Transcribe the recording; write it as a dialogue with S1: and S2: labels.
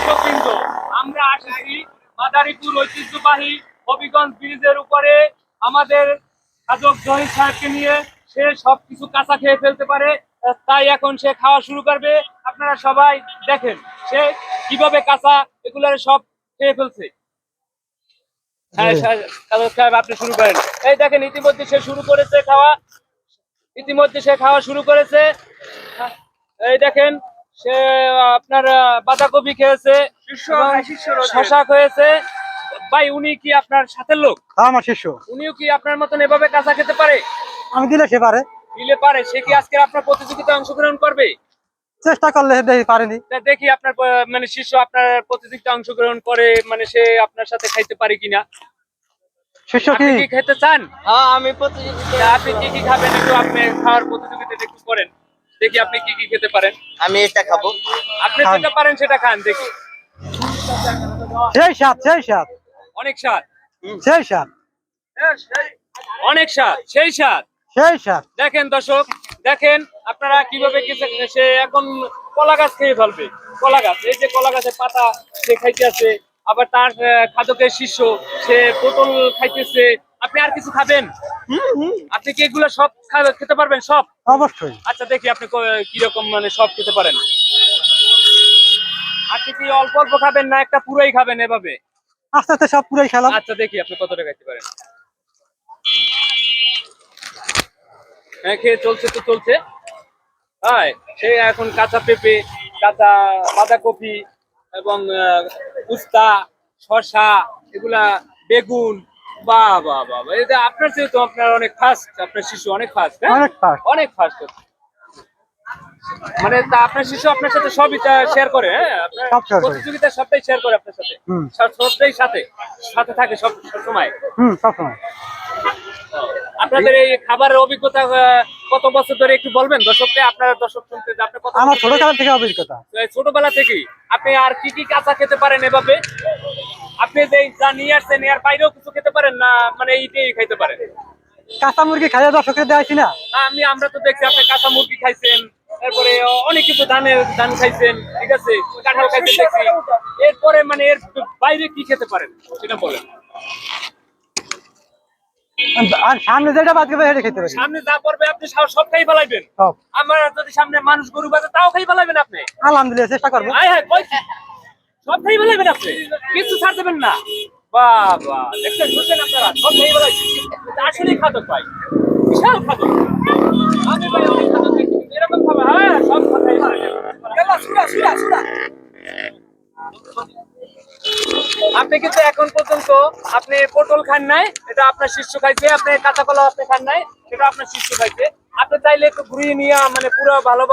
S1: দর্শকবৃন্দ, আমরা আসছি মাদারীপুর ঐতিহ্যবাহী হবিগঞ্জ ব্রিজের উপরে আমাদের খাদক জহির সাহেবকে নিয়ে। সে সবকিছু কাঁচা খেয়ে ফেলতে পারে, তাই এখন সে খাওয়া শুরু করবে। আপনারা সবাই দেখেন সে কিভাবে কাঁচা এগুলো সব খেয়ে ফেলছে। হ্যাঁ খাদক সাহেব, আপনি শুরু করেন। এই দেখেন ইতিমধ্যে সে শুরু করেছে খাওয়া, ইতিমধ্যে সে খাওয়া শুরু করেছে। এই দেখেন সে আপনার বাঁধাকপি খেয়েছে, শশা খেয়েছে। ভাই, উনি কি আপনার সাথের লোক?
S2: আমার শিষ্য।
S1: উনিও কি আপনার মতন এভাবে কাঁচা খেতে পারে?
S2: আমি দিলে সে পারে।
S1: দিলে পারে। সে কি আজকে আপনার প্রতিযোগিতায় অংশগ্রহণ করবে?
S2: চেষ্টা করলে পারেনি।
S1: দেখি আপনার মানে শিষ্য আপনার প্রতিযোগিতায় অংশগ্রহণ করে, মানে সে আপনার সাথে খাইতে পারে কিনা।
S2: শিষ্য
S1: আপনি কি খেতে চান?
S3: হ্যাঁ, আমি প্রতিযোগিতা।
S1: আপনি কি কি খাবেন একটু আপনি খাওয়ার প্রতিযোগিতা একটু করেন, দেখি আপনি কি কি খেতে পারেন।
S3: আমি এটা খাবো।
S1: আপনি যেটা পারেন সেটা খান, দেখি।
S2: সেই স্বাদ, সেই স্বাদ,
S1: অনেক স্বাদ,
S2: সেই স্বাদ,
S1: অনেক স্বাদ, সেই স্বাদ,
S2: সেই স্বাদ।
S1: দেখেন দর্শক, দেখেন আপনারা কিভাবে সে এখন কলা গাছ খেয়ে ফেলবে। কলা গাছ, এই যে কলা গাছের পাতা সে খাইতে আছে। আবার তার খাদকের শিষ্য সে পটল খাইতেছে। আপনি আর কিছু খাবেন? আপনি কি এগুলো সব খেতে পারবেন? সব?
S2: অবশ্যই।
S1: আচ্ছা, দেখি আপনি কিরকম মানে সব খেতে পারেন। আপনি কি অল্প অল্প খাবেন না একটা পুরোই খাবেন এভাবে?
S2: আস্তে আস্তে সব পুরাই খেলাম।
S1: আচ্ছা, দেখি আপনি কতটা খাইতে পারেন। হ্যাঁ, খেয়ে চলছে তো চলছে। হ্যাঁ, সে এখন কাঁচা পেঁপে, কাঁচা বাঁধাকপি এবং উস্তা, শসা, এগুলা বেগুন। বাহ বাহ বাহ, এটা আপনার যেহেতু আপনার অনেক ফাস্ট, আপনার শিশু অনেক ফাস্ট। হ্যাঁ,
S2: অনেক ফাস্ট।
S1: অনেক ফাস্ট। মানে তা আপনার শিশু আপনার সাথে সবই শেয়ার করে? হ্যাঁ, আপনার
S2: সব share করে।
S1: প্রতিযোগিতা সবটাই শেয়ার করে আপনার সাথে? সবটাই সাথে সাথে থাকে সব সময়?
S2: সব সময়।
S1: আপনাদের এই খাবারের অভিজ্ঞতা কত বছর ধরে একটু বলবেন দর্শককে? আপনারা দর্শক শুনতে যে আপনি কত
S2: আমার ছোটবেলা থেকে অভিজ্ঞতা।
S1: ছোটবেলা থেকেই আপনি আর কি কি কাঁচা খেতে পারেন এভাবে? আপনি যে যা নিয়ে আসছেন এর বাইরেও কিছু খেতে পারেন না, মানে এইটাই খাইতে পারেন?
S2: কাঁচা মুরগি খাইয়া দর্শকের দেওয়াইছি না।
S1: আমরা তো দেখছি আপনি কাঁচা মুরগি খাইছেন, তারপরে অনেক কিছু ধান খাইছেন, ঠিক আছে, কাঁঠাল খাইছেন দেখছি। এরপরে মানে এর বাইরে কি খেতে পারেন সেটা বলেন।
S2: আর সামনে যেটা বাদ গেবে সেটা খেতে পারি।
S1: সামনে যা পড়বে আপনি সব খাই ফেলাইবেন?
S2: সব।
S1: আমার যদি সামনে মানুষ গরু বাজে তাও খাই ফেলাইবেন আপনি?
S2: আলহামদুলিল্লাহ, চেষ্টা করবো।
S1: সব খাই ফেলাইবেন আপনি? কিছু ছাড় দেবেন না? বাবা, দেখছেন, বুঝছেন আপনারা সব খাই ফেলাইছেন। আসলেই খাদক ভাই, বিশাল খাদক। আমি ভাই অনেক খাদক দেখছি, কিন্তু এরকম ভাবে হ্যাঁ সব খাই ফেলাইছেন। আপনি কিন্তু এখন পর্যন্ত আপনি পটল খান নাই, এটা আপনার শিষ্য খাইছে। আপনি কাঁচা কলা আপনি খান নাই, সেটা আপনার শিষ্য খাইছে। আপনি চাইলে একটু ঘুরিয়ে নিয়ে মানে পুরো ভালো